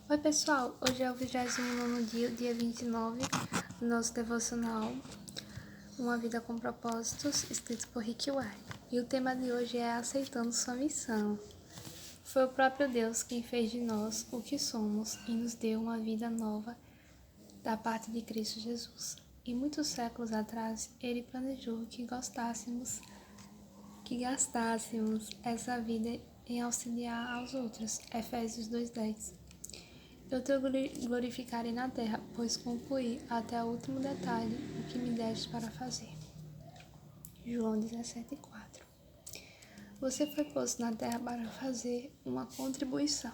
Oi pessoal, hoje é o 29º dia, dia 29, do nosso devocional Uma Vida com Propósitos, escrito por Rick Warren. E o tema de hoje é Aceitando Sua Missão. Foi o próprio Deus quem fez de nós o que somos e nos deu uma vida nova da parte de Cristo Jesus. E muitos séculos atrás, Ele planejou que gastássemos essa vida em auxiliar aos outros. Efésios 2:10. Eu te glorificarei na terra, pois concluí até o último detalhe o que me deste para fazer. João 17:4. Você foi posto na terra para fazer uma contribuição.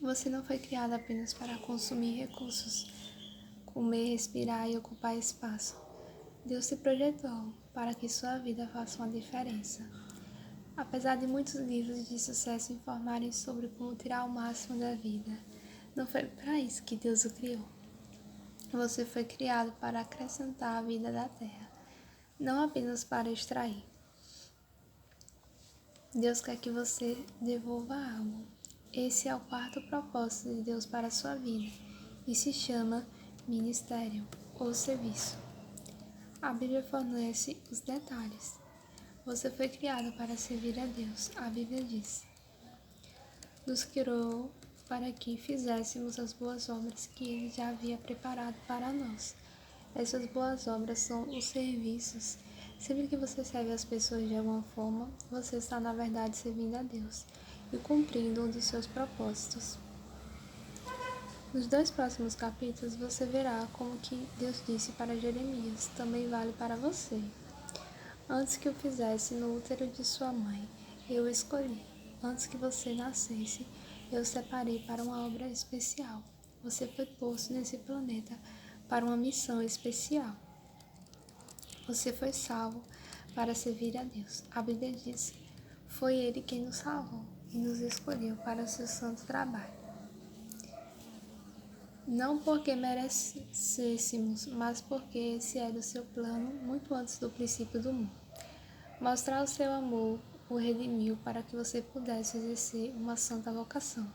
Você não foi criado apenas para consumir recursos, comer, respirar e ocupar espaço. Deus te projetou para que sua vida faça uma diferença. Apesar de muitos livros de sucesso informarem sobre como tirar o máximo da vida, não foi para isso que Deus o criou. Você foi criado para acrescentar a vida da terra, não apenas para extrair. Deus quer que você devolva algo. Esse é o quarto propósito de Deus para a sua vida e se chama ministério ou serviço. A Bíblia fornece os detalhes. Você foi criado para servir a Deus. A Bíblia diz: nos criou para que fizéssemos as boas obras que Ele já havia preparado para nós. Essas boas obras são os serviços. Sempre que você serve as pessoas de alguma forma, você está na verdade servindo a Deus e cumprindo um dos seus propósitos. Nos 2 próximos capítulos você verá como que Deus disse para Jeremias, também vale para você. Antes que o fizesse no útero de sua mãe, eu o escolhi. Antes que você nascesse, eu o separei para uma obra especial. Você foi posto nesse planeta para uma missão especial. Você foi salvo para servir a Deus. A Bíblia diz: foi Ele quem nos salvou e nos escolheu para o seu santo trabalho. Não porque merecêssemos, mas porque esse era o seu plano muito antes do princípio do mundo. Mostrar o seu amor o redimiu para que você pudesse exercer uma santa vocação.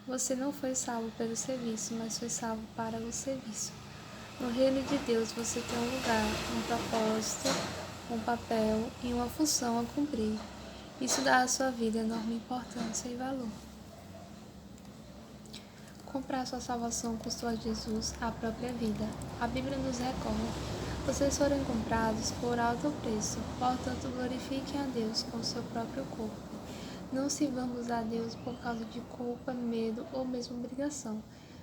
Você não foi salvo pelo serviço, mas foi salvo para o serviço. No reino de Deus você tem um lugar, um propósito, um papel e uma função a cumprir. Isso dá à sua vida enorme importância e valor. Comprar sua salvação custou a Jesus a própria vida. A Bíblia nos recorda: vocês foram comprados por alto preço, portanto glorifiquem a Deus com seu próprio corpo. Não sirvamos a Deus por causa de culpa, medo ou mesmo obrigação,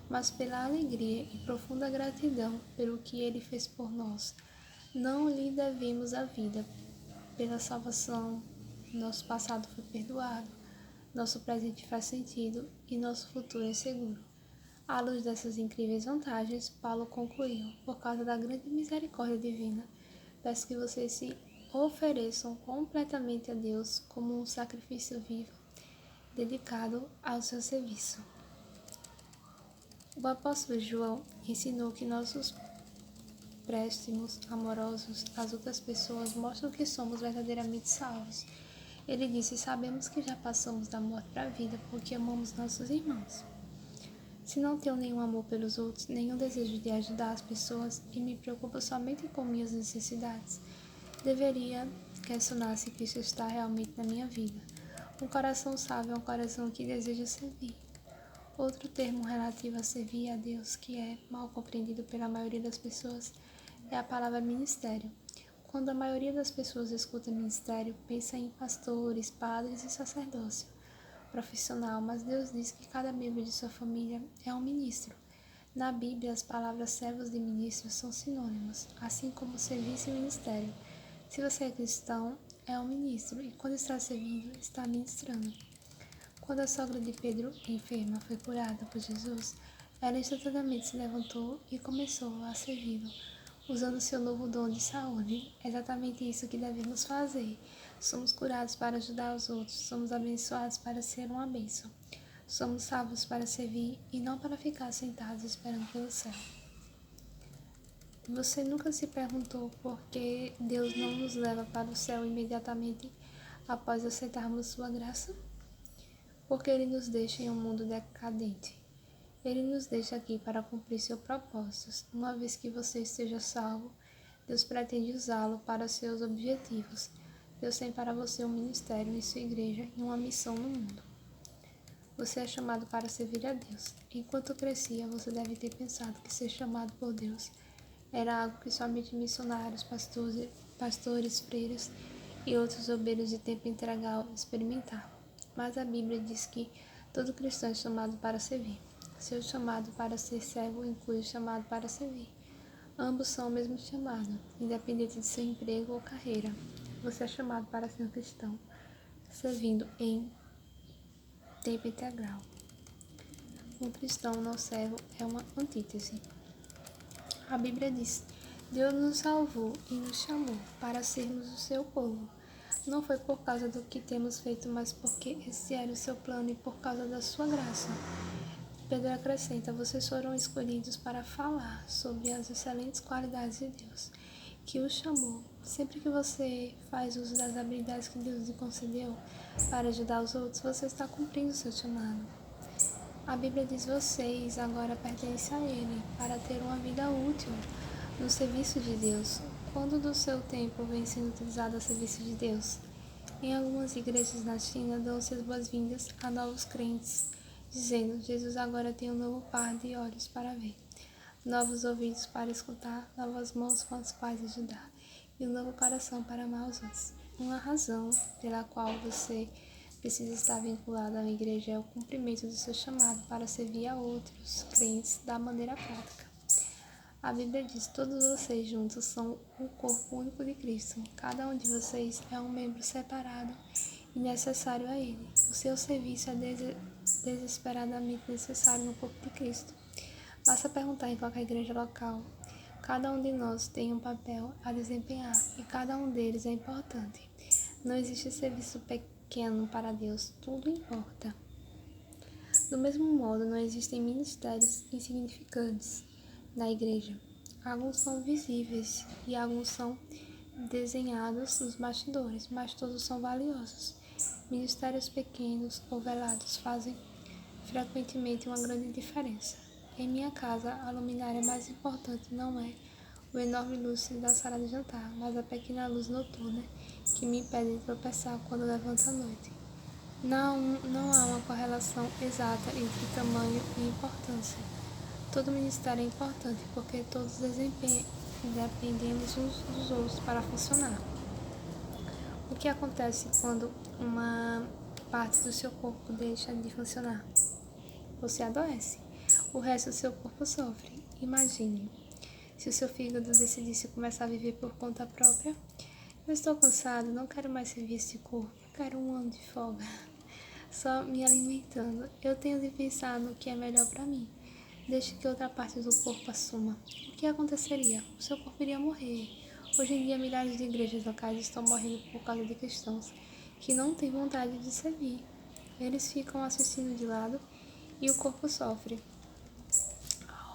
mas pela alegria e profunda gratidão pelo que Ele fez por nós. Não lhe devemos a vida. Pela salvação, nosso passado foi perdoado, nosso presente faz sentido e nosso futuro é seguro. À luz dessas incríveis vantagens, Paulo concluiu: por causa da grande misericórdia divina, peço que vocês se ofereçam completamente a Deus como um sacrifício vivo, dedicado ao seu serviço. O apóstolo João ensinou que nossos préstimos amorosos às outras pessoas mostram que somos verdadeiramente salvos. Ele disse: sabemos que já passamos da morte para a vida porque amamos nossos irmãos. Se não tenho nenhum amor pelos outros, nenhum desejo de ajudar as pessoas e me preocupo somente com minhas necessidades, deveria questionar se Cristo está realmente na minha vida. Um coração sábio é um coração que deseja servir. Outro termo relativo a servir a Deus, que é mal compreendido pela maioria das pessoas, é a palavra ministério. Quando a maioria das pessoas escuta ministério, pensa em pastores, padres e sacerdócio profissional, mas Deus diz que cada membro de sua família é um ministro. Na Bíblia, as palavras servos e ministros são sinônimos, assim como serviço e ministério. Se você é cristão, é um ministro, e quando está servindo, está ministrando. Quando a sogra de Pedro, enferma, foi curada por Jesus, ela instantaneamente se levantou e começou a servi-lo, usando seu novo dom de saúde. É exatamente isso que devemos fazer. Somos curados para ajudar os outros, somos abençoados para ser uma bênção. Somos salvos para servir e não para ficar sentados esperando pelo céu. Você nunca se perguntou por que Deus não nos leva para o céu imediatamente após aceitarmos sua graça? porque Ele nos deixa em um mundo decadente. Ele nos deixa aqui para cumprir seus propósitos. Uma vez que você esteja salvo, Deus pretende usá-lo para seus objetivos. Deus tem para você um ministério em sua igreja e uma missão no mundo. Você é chamado para servir a Deus. Enquanto crescia, você deve ter pensado que ser chamado por Deus era algo que somente missionários, pastores, freiras e outros obreiros de tempo integral experimentavam. Mas a Bíblia diz que todo cristão é chamado para servir. Seu chamado para ser servo inclui o chamado para servir. Ambos são o mesmo chamado, independente de seu emprego ou carreira. Você é chamado para ser um cristão, servindo em tempo integral. Um cristão não servo é uma antítese. A Bíblia diz: Deus nos salvou e nos chamou para sermos o seu povo. Não foi por causa do que temos feito, mas porque esse era o seu plano e por causa da sua graça. Pedro acrescenta: vocês foram escolhidos para falar sobre as excelentes qualidades de Deus, que o chamou. Sempre que você faz uso das habilidades que Deus lhe concedeu para ajudar os outros, você está cumprindo o seu chamado. A Bíblia diz: vocês agora pertencem a Ele para ter uma vida útil no serviço de Deus. Quando do seu tempo vem sendo utilizado a serviço de Deus? Em algumas igrejas na China, dão-se as boas-vindas a novos crentes, dizendo: Jesus agora tem um novo par de olhos para ver, novos ouvidos para escutar, novas mãos com as quais ajudar, e um novo coração para amar os outros. Uma razão pela qual você precisa estar vinculado a uma igreja é o cumprimento do seu chamado para servir a outros crentes da maneira prática. A Bíblia diz: todos vocês juntos são o corpo único de Cristo. Cada um de vocês é um membro separado e necessário a Ele. O seu serviço é desesperadamente necessário no corpo de Cristo. Basta perguntar em qualquer igreja local. Cada um de nós tem um papel a desempenhar e cada um deles é importante. Não existe serviço pequeno para Deus, tudo importa. Do mesmo modo, não existem ministérios insignificantes na igreja. Alguns são visíveis e alguns são desenhados nos bastidores, mas todos são valiosos. Ministérios pequenos ou velados fazem frequentemente uma grande diferença. Em minha casa, a luminária mais importante não é o enorme lustre da sala de jantar, mas a pequena luz noturna que me impede de tropeçar quando levanto à noite. Não há uma correlação exata entre tamanho e importância. Todo ministério é importante porque todos dependemos uns dos outros para funcionar. O que acontece quando uma parte do seu corpo deixa de funcionar? Você adoece. O resto do seu corpo sofre. Imagine, se o seu fígado decidisse começar a viver por conta própria. Eu estou cansado, não quero mais servir esse corpo, quero um ano de folga, só me alimentando. Eu tenho de pensar no que é melhor para mim. Deixe que outra parte do corpo assuma. O que aconteceria? O seu corpo iria morrer. Hoje em dia, milhares de igrejas locais estão morrendo por causa de cristãos que não têm vontade de servir. Eles ficam assistindo de lado e o corpo sofre.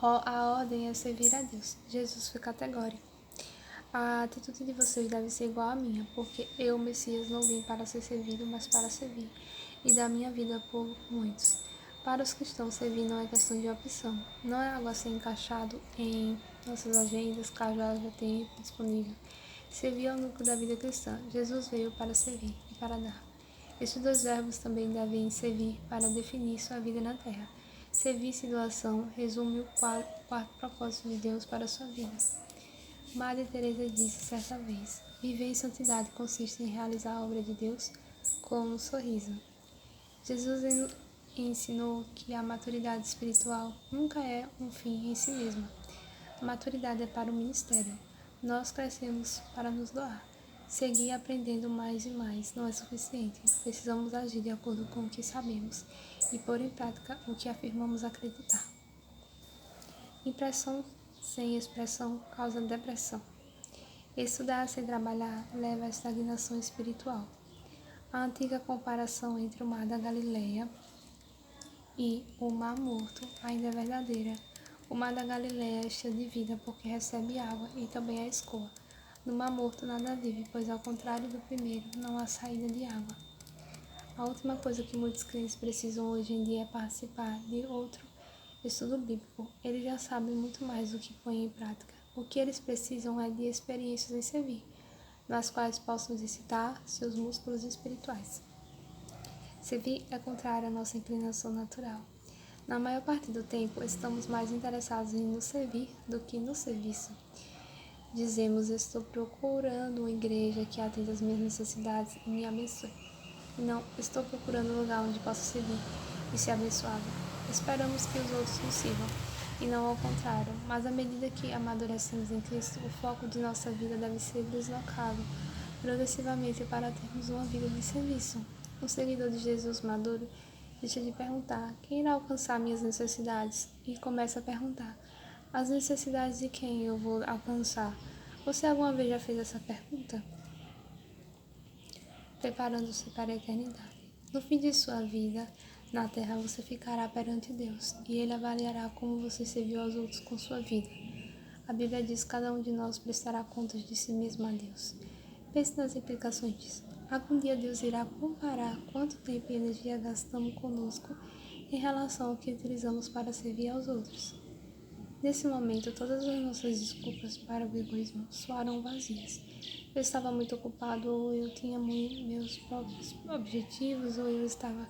A ordem é servir a Deus. Jesus foi categórico. A atitude de vocês deve ser igual à minha, porque eu, Messias, não vim para ser servido, mas para servir e dar minha vida por muitos. Para os cristãos, servir não é questão de opção. Não é algo a ser encaixado em nossas agendas, caso haja tempo disponível. Servir é o núcleo da vida cristã. Jesus veio para servir e para dar. Estes dois verbos também devem servir para definir sua vida na terra. Serviço e doação resume o quarto propósito de Deus para a sua vida. Madre Teresa disse certa vez: viver em santidade consiste em realizar a obra de Deus com um sorriso. Jesus ensinou que a maturidade espiritual nunca é um fim em si mesma. A maturidade é para o ministério. Nós crescemos para nos doar. Seguir aprendendo mais e mais não é suficiente. Precisamos agir de acordo com o que sabemos e pôr em prática o que afirmamos acreditar. Impressão sem expressão causa depressão. Estudar sem trabalhar leva à estagnação espiritual. A antiga comparação entre o mar da Galileia e o mar morto ainda é verdadeira. O mar da Galileia é cheio de vida porque recebe água e também a escoa. No mar morto nada vive, pois ao contrário do primeiro, não há saída de água. A última coisa que muitos crentes precisam hoje em dia é participar de outro estudo bíblico. Eles já sabem muito mais do que põem em prática. O que eles precisam é de experiências em servir, nas quais possam exercitar seus músculos espirituais. Servir é contrário à nossa inclinação natural. Na maior parte do tempo, estamos mais interessados em nos servir do que no serviço. Dizemos: estou procurando uma igreja que atenda às minhas necessidades e me abençoe. Não, estou procurando um lugar onde possa servir e ser abençoado. Esperamos que os outros nos sirvam, e não ao contrário. Mas à medida que amadurecemos em Cristo, o foco de nossa vida deve ser deslocado progressivamente para termos uma vida de serviço. Um seguidor de Jesus maduro deixa de perguntar: quem irá alcançar minhas necessidades? E começa a perguntar: as necessidades de quem eu vou alcançar? Você alguma vez já fez essa pergunta? Preparando-se para a eternidade. No fim de sua vida na terra, você ficará perante Deus, e Ele avaliará como você serviu aos outros com sua vida. A Bíblia diz que cada um de nós prestará contas de si mesmo a Deus. Pense nas implicações disso. Algum dia Deus irá comparar quanto tempo e energia gastamos conosco em relação ao que utilizamos para servir aos outros. Nesse momento, todas as nossas desculpas para o egoísmo soaram vazias. Eu estava muito ocupado, ou eu tinha meus próprios objetivos, ou eu estava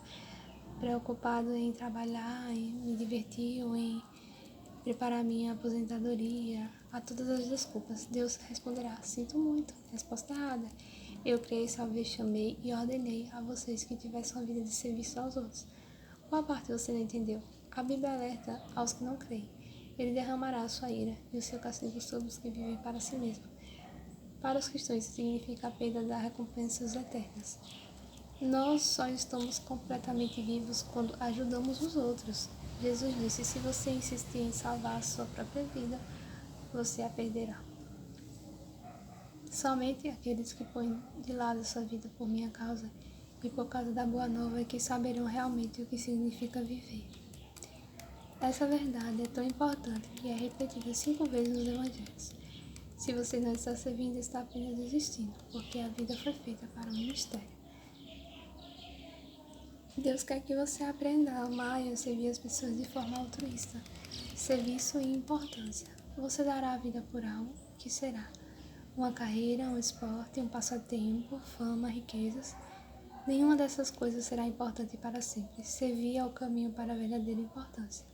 preocupado em trabalhar, em me divertir, ou em preparar minha aposentadoria. A todas as desculpas, Deus responderá: sinto muito, resposta errada. Eu criei, salvei, chamei e ordenei a vocês que tivessem uma vida de serviço aos outros. Qual parte você não entendeu? A Bíblia alerta aos que não creem. Ele derramará a sua ira e o seu castigo sobre os que vivem para si mesmo. Para os cristãos, isso significa a perda das recompensas eternas. Nós só estamos completamente vivos quando ajudamos os outros. Jesus disse: se você insistir em salvar a sua própria vida, você a perderá. Somente aqueles que põem de lado a sua vida por minha causa e por causa da boa nova é que saberão realmente o que significa viver. Essa verdade é tão importante que é repetida 5 vezes nos evangelhos. Se você não está servindo, está apenas desistindo, porque a vida foi feita para o ministério. Deus quer que você aprenda a amar e a servir as pessoas de forma altruísta, serviço e importância. Você dará a vida por algo que será uma carreira, um esporte, um passatempo, fama, riquezas. Nenhuma dessas coisas será importante para sempre. Servir é o caminho para a verdadeira importância.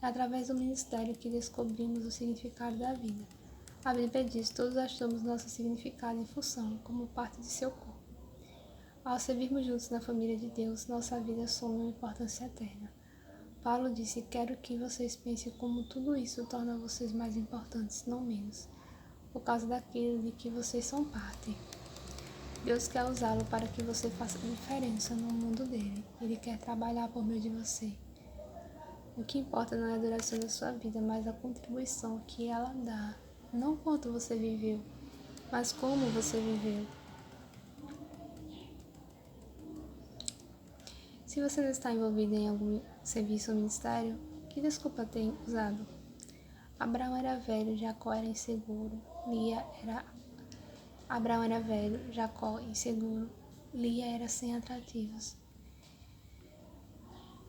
É através do ministério que descobrimos o significado da vida. A Bíblia diz: todos achamos nosso significado em função, como parte de seu corpo. Ao servirmos juntos na família de Deus, nossa vida assume uma importância eterna. Paulo disse: quero que vocês pensem como tudo isso torna vocês mais importantes, não menos, por causa daquilo de que vocês são parte. Deus quer usá-lo para que você faça diferença no mundo dele. Ele quer trabalhar por meio de você. O que importa não é a duração da sua vida, mas a contribuição que ela dá. Não quanto você viveu, mas como você viveu. Se você não está envolvido em algum serviço ou ministério, que desculpa tem usado? Abraão era velho, Jacó era inseguro, Abraão era velho, Jacó inseguro, Lia era sem atrativos.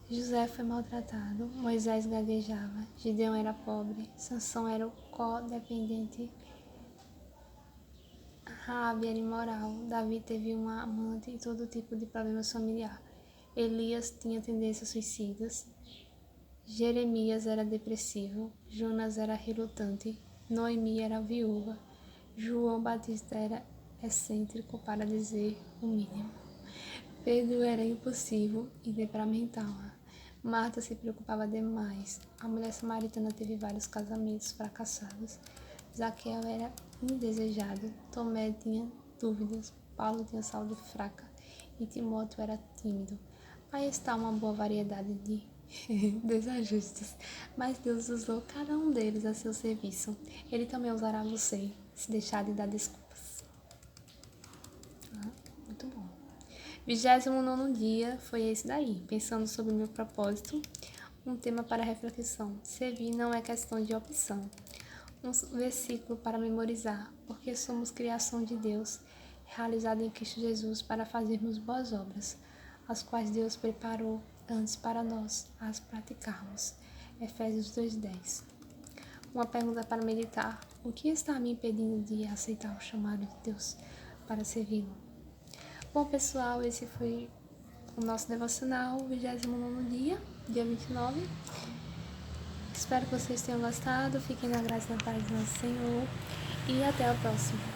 José foi maltratado, Moisés gaguejava, Gideão era pobre, Sansão era o codependente, Raabe era imoral, Davi teve uma amante e todo tipo de problemas familiar. Elias tinha tendências suicidas, Jeremias era depressivo, Jonas era relutante, Noemi era viúva, João Batista era excêntrico, para dizer o mínimo. Pedro era impulsivo e temperamental. Marta se preocupava demais. A mulher samaritana teve vários casamentos fracassados. Zaqueu era indesejado. Tomé tinha dúvidas. Paulo tinha saúde fraca. E Timóteo era tímido. Aí está uma boa variedade de desajustes. Mas Deus usou cada um deles a seu serviço. Ele também usará você, se deixar de dar desculpas. Muito bom. 29º dia foi esse daí, pensando sobre o meu propósito, um tema para reflexão. Servir não é questão de opção. Um versículo para memorizar, porque somos criação de Deus, realizada em Cristo Jesus para fazermos boas obras, as quais Deus preparou antes para nós as praticarmos. Efésios 2:10. Uma pergunta para meditar: o que está me impedindo de aceitar o chamado de Deus para servi-lo? Bom, pessoal, esse foi o nosso devocional, 29º dia 29. Espero que vocês tenham gostado. Fiquem na graça e na paz do nosso Senhor. E até a próxima.